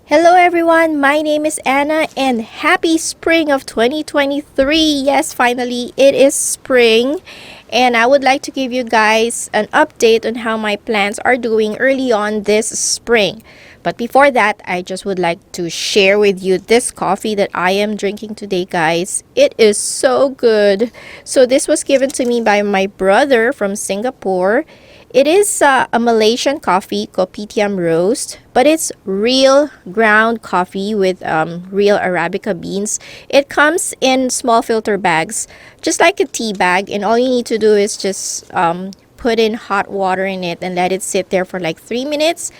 Hello everyone, my name is Anna and happy spring of 2023. Yes, finally it is spring and I would like to give you guys an update on how my plants are doing early on this spring. But before that, I just would like to share with you this coffee that I am drinking today, guys. It is so good. So this was given to me by my brother from Singapore. It is a Malaysian coffee, Kopitiam roast, but it's real ground coffee with real Arabica beans. It comes in small filter bags, just like a tea bag, and all you need to do is just put in hot water in it and let it sit there for like 3 minutes.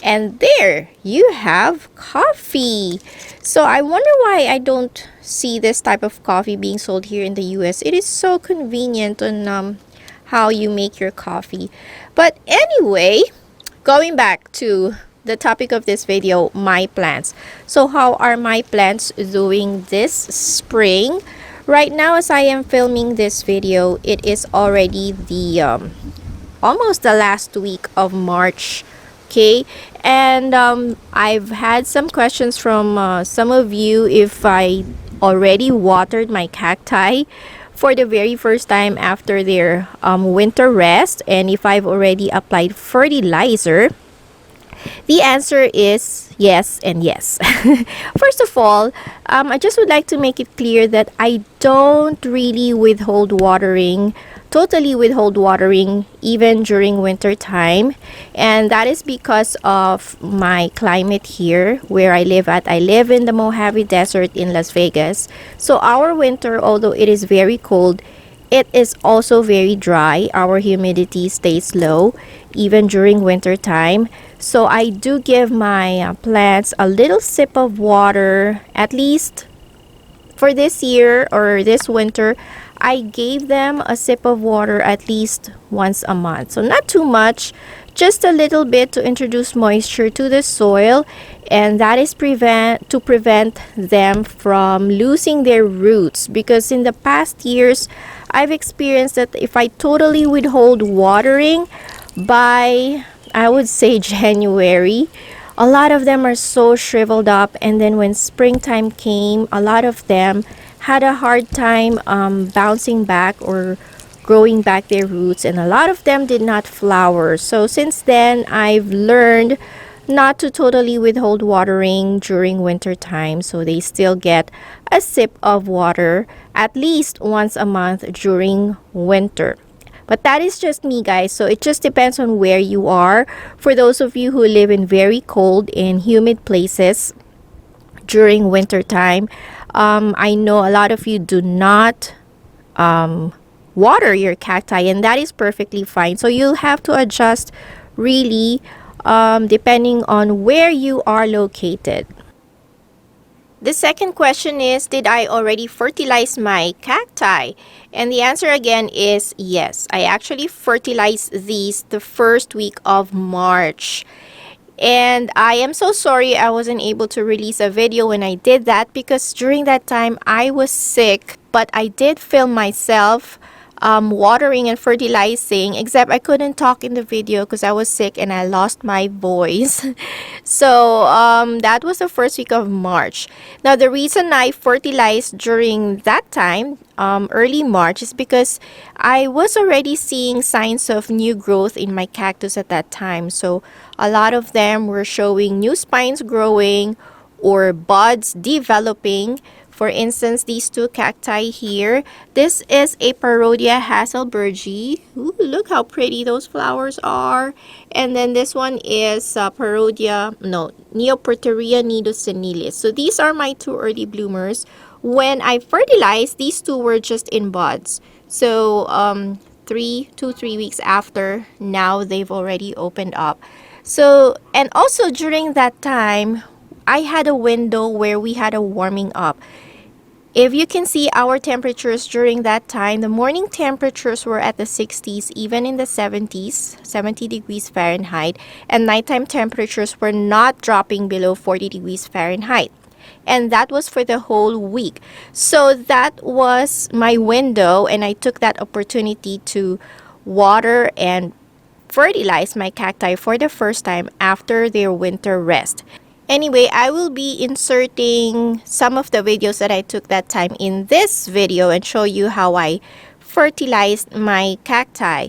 And there you have coffee. So I wonder why I don't see this type of coffee being sold here in the US. It is so convenient on how you make your coffee. But anyway, going back to the topic of this video, my plants. So how are my plants doing this spring? Right now, as I am filming this video, it is already the almost the last week of March. Okay, and I've had some questions from some of you if I already watered my cacti for the very first time after their winter rest, and if I've already applied fertilizer. The answer is yes and yes. First of all, I just would like to make it clear that I don't really totally withhold watering even during winter time. And that is because of my climate here where I live at. I live in the Mojave Desert in Las Vegas. So our winter, although it is very cold, it is also very dry. Our humidity stays low even during winter time. So I do give my plants a little sip of water, at least for this year or this winter. I gave them a sip of water at least once a month. So not too much, just a little bit to introduce moisture to the soil, and that is to prevent them from losing their roots, because in the past years I've experienced that if I totally withhold watering by, I would say, January, a lot of them are so shriveled up, and then when springtime came, a lot of them had a hard time bouncing back or growing back their roots, and a lot of them did not flower. So since then, I've learned not to totally withhold watering during winter time, so they still get a sip of water at least once a month during winter. But that is just me, guys, so it just depends on where you are. For those of you who live in very cold and humid places during winter time, I know a lot of you do not water your cacti, and that is perfectly fine. So you'll have to adjust really depending on where you are located. The second question is, did I already fertilize my cacti? And the answer again is yes. I actually fertilized these the first week of March. And I am so sorry I wasn't able to release a video when I did that, because during that time I was sick. But I did film myself watering and fertilizing, except I couldn't talk in the video because I was sick and I lost my voice. So that was the first week of March. Now the reason I fertilized during that time, early March, is because I was already seeing signs of new growth in my cactus at that time. So a lot of them were showing new spines growing or buds developing. For instance, these two cacti here, this is a Parodia Hasselbergii. Ooh, look how pretty those flowers are. And then this one is Neoporteria nidosenilis. So these are my two early bloomers. When I fertilized, these two were just in buds. So 3 weeks after, now they've already opened up. So, and also during that time, I had a window where we had a warming up. If you can see our temperatures during that time, the morning temperatures were at the 60s, even in the 70s, 70 degrees Fahrenheit, and nighttime temperatures were not dropping below 40 degrees Fahrenheit. And that was for the whole week. So that was my window, and I took that opportunity to water and fertilize my cacti for the first time after their winter rest. Anyway, I will be inserting some of the videos that I took that time in this video and show you how I fertilized my cacti.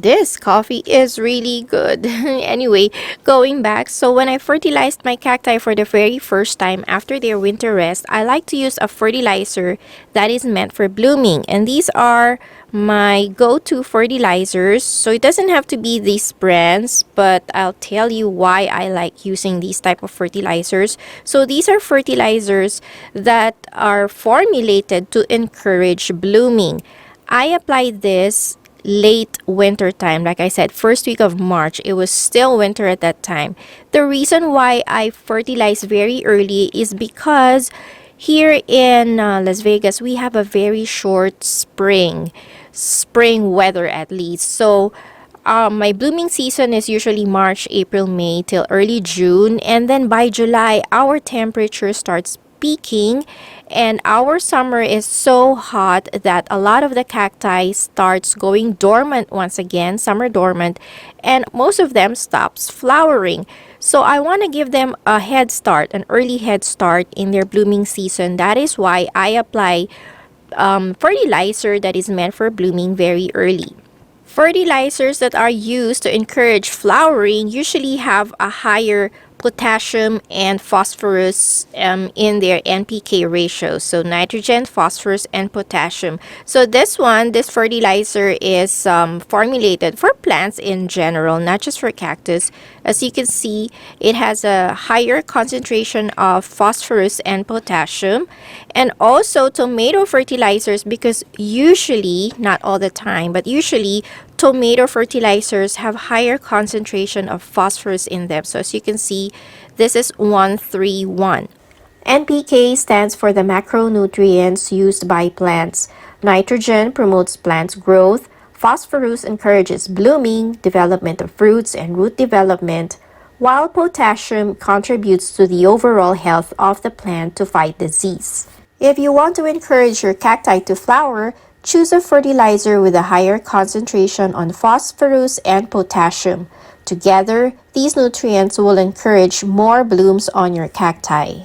This coffee is really good. Anyway, going back, so when I fertilized my cacti for the very first time after their winter rest, I like to use a fertilizer that is meant for blooming. And these are my go-to fertilizers. So it doesn't have to be these brands, but I'll tell you why I like using these type of fertilizers. So these are fertilizers that are formulated to encourage blooming. I applied this late winter time. Like I said, first week of March, it was still winter at that time. The reason why I fertilize very early is because here in Las Vegas, we have a very short spring weather at least. So my blooming season is usually March, April, May till early June, and then by July our temperature starts peaking, and our summer is so hot that a lot of the cacti starts going dormant once again, summer dormant, and most of them stops flowering. So I want to give them a head start, an early head start in their blooming season. That is why I apply fertilizer that is meant for blooming very early. Fertilizers that are used to encourage flowering usually have a higher potassium and phosphorus in their NPK ratio. So nitrogen, phosphorus, and potassium. So this fertilizer is formulated for plants in general, not just for cactus. As you can see, it has a higher concentration of phosphorus and potassium. And also tomato fertilizers, because usually, not all the time, but usually tomato fertilizers have higher concentration of phosphorus in them. So as you can see, this is 131. NPK stands for the macronutrients used by plants. Nitrogen promotes plants' growth. Phosphorus encourages blooming, development of fruits, and root development, while potassium contributes to the overall health of the plant to fight disease. If you want to encourage your cacti to flower, choose a fertilizer with a higher concentration on phosphorus and potassium. Together, these nutrients will encourage more blooms on your cacti.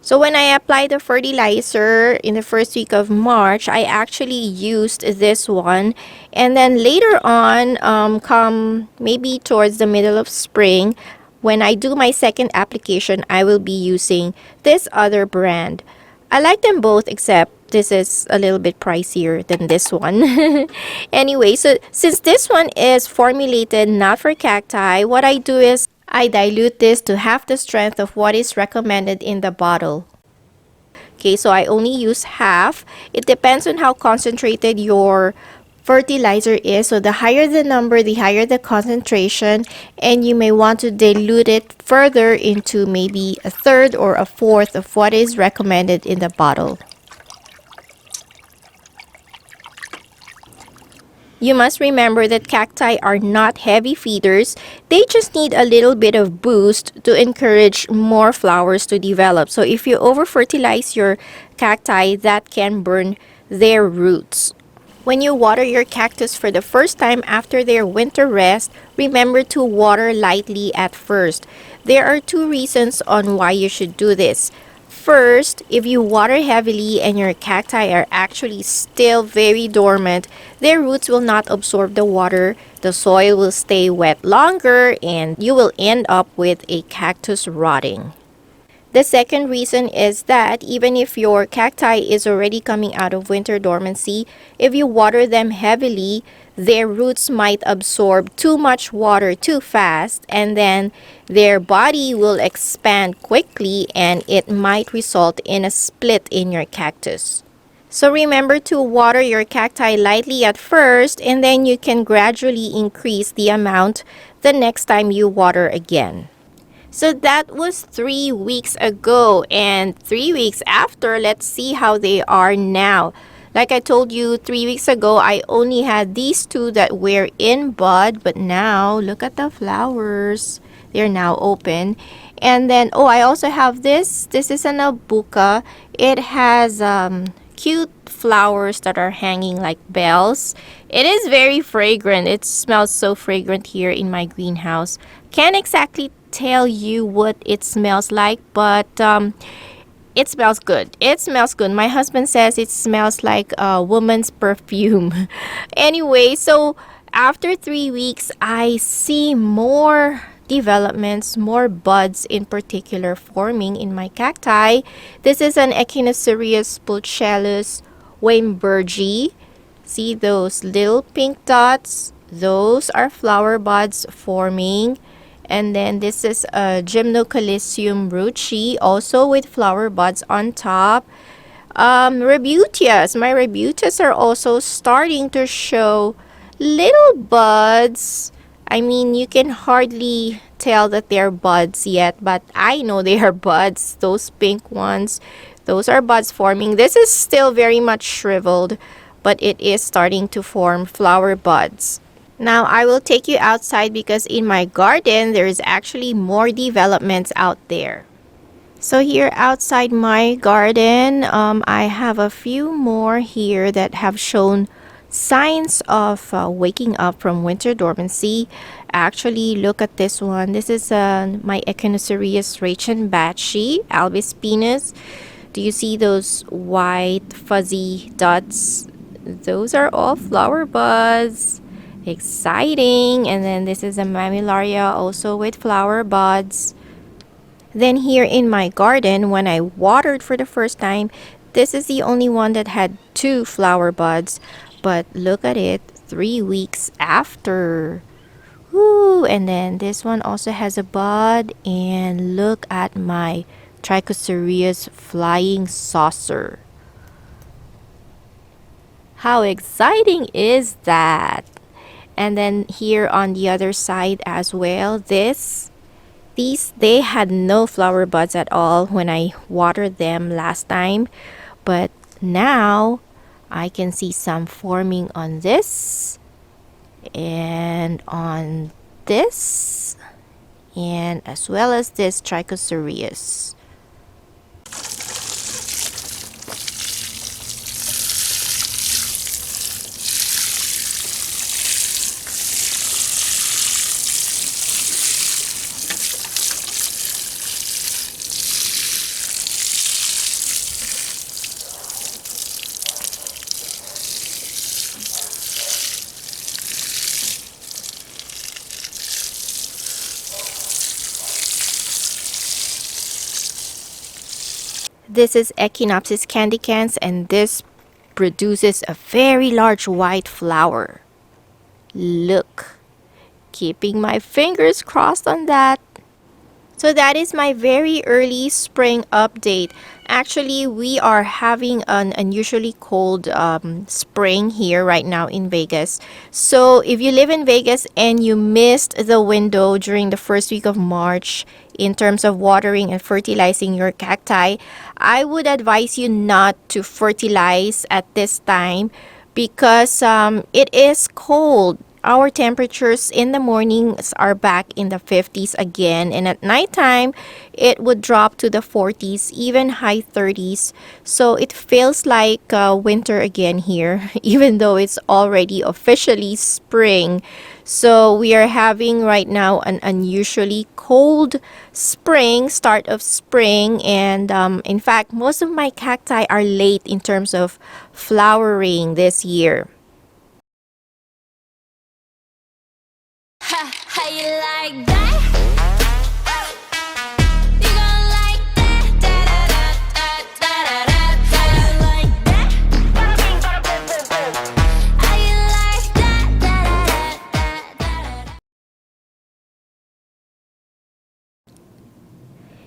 So when I applied the fertilizer in the first week of March, I actually used this one. And then later on, come maybe towards the middle of spring, when I do my second application, I will be using this other brand. I like them both, except this is a little bit pricier than this one. Anyway, so since this one is formulated not for cacti, what I do is I dilute this to half the strength of what is recommended in the bottle. Okay, so I only use half. It depends on how concentrated your fertilizer is. So the higher the number, the higher the concentration, and you may want to dilute it further into maybe a third or a fourth of what is recommended in the bottle. You must remember that cacti are not heavy feeders. They just need a little bit of boost to encourage more flowers to develop. So if you over-fertilize your cacti, that can burn their roots. When you water your cactus for the first time after their winter rest, remember to water lightly at first. There are two reasons on why you should do this. First, if you water heavily and your cacti are actually still very dormant, their roots will not absorb the water, the soil will stay wet longer, and you will end up with a cactus rotting. The second reason is that even if your cacti is already coming out of winter dormancy, if you water them heavily, their roots might absorb too much water too fast, and then their body will expand quickly and it might result in a split in your cactus. So remember to water your cacti lightly at first, and then you can gradually increase the amount the next time you water again. So that was 3 weeks ago, and 3 weeks after, let's see how they are now. Like I told you, 3 weeks ago, I only had these two that were in bud, but now look at the flowers. They're now open. And then, oh, I also have this. This is an albuca. It has cute flowers that are hanging like bells. It is very fragrant. It smells so fragrant here in my greenhouse. Can't exactly tell you what it smells like, but it smells good. It smells good. My husband says it smells like a woman's perfume. Anyway, so after 3 weeks, I see more developments, more buds in particular forming in my cacti. This is an Echinocereus pulchellus weinbergii. See those little pink dots? Those are flower buds forming. And then this is a Gymnocalycium ruchi, also with flower buds on top. Rebutias. My rebutias are also starting to show little buds. I mean, you can hardly tell that they're buds yet, but I know they are buds. Those pink ones, those are buds forming. This is still very much shriveled, but it is starting to form flower buds. Now I will take you outside because in my garden there is actually more developments out there. So here outside my garden, I have a few more here that have shown signs of waking up from winter dormancy. Actually, look at this one. This is my Echinocereus reichenbachi albus pinus. Do you see those white fuzzy dots? Those are all flower buds. Exciting. And then this is a mammillaria also with flower buds. Then here in my garden, when I watered for the first time, this is the only one that had 2 flower buds. But look at it, 3 weeks after. Woo! And then this one also has a bud. And look at my Trichocereus flying saucer. How exciting is that? And then here on the other side as well, these they had no flower buds at all when I watered them last time, but now I can see some forming on this and on this, and as well as this Trichocereus. This is Echinopsis candicans, and this produces a very large white flower. Look, keeping my fingers crossed on that. So that is my very early spring update. Actually, we are having an unusually cold spring here right now in Vegas. So if you live in Vegas and you missed the window during the first week of March in terms of watering and fertilizing your cacti, I would advise you not to fertilize at this time because it is cold. Our temperatures in the mornings are back in the 50s again, and at nighttime it would drop to the 40s, even high 30s. So it feels like winter again here, even though it's already officially spring. So we are having right now an unusually cold spring, start of spring, and in fact, most of my cacti are late in terms of flowering this year. How you like that? You gon' like that? Da da da da da da. How you like that? How you like that? Da da da da da.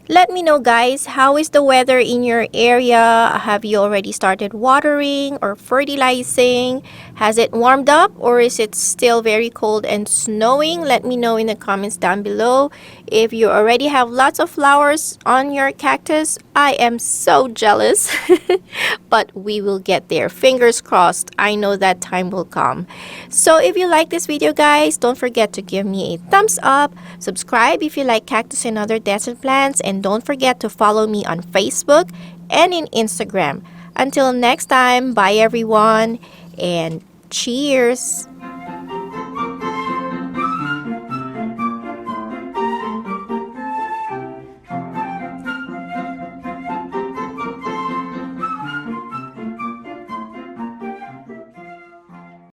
Let me know, guys, how is the weather in your area? Have you already started watering or fertilizing? Has it warmed up or is it still very cold and snowing? Let me know in the comments down below. If you already have lots of flowers on your cactus, I am so jealous. But we will get there. Fingers crossed. I know that time will come. So if you like this video, guys, don't forget to give me a thumbs up. Subscribe if you like cactus and other desert plants. And don't forget to follow me on Facebook and in Instagram. Until next time, bye everyone, and cheers!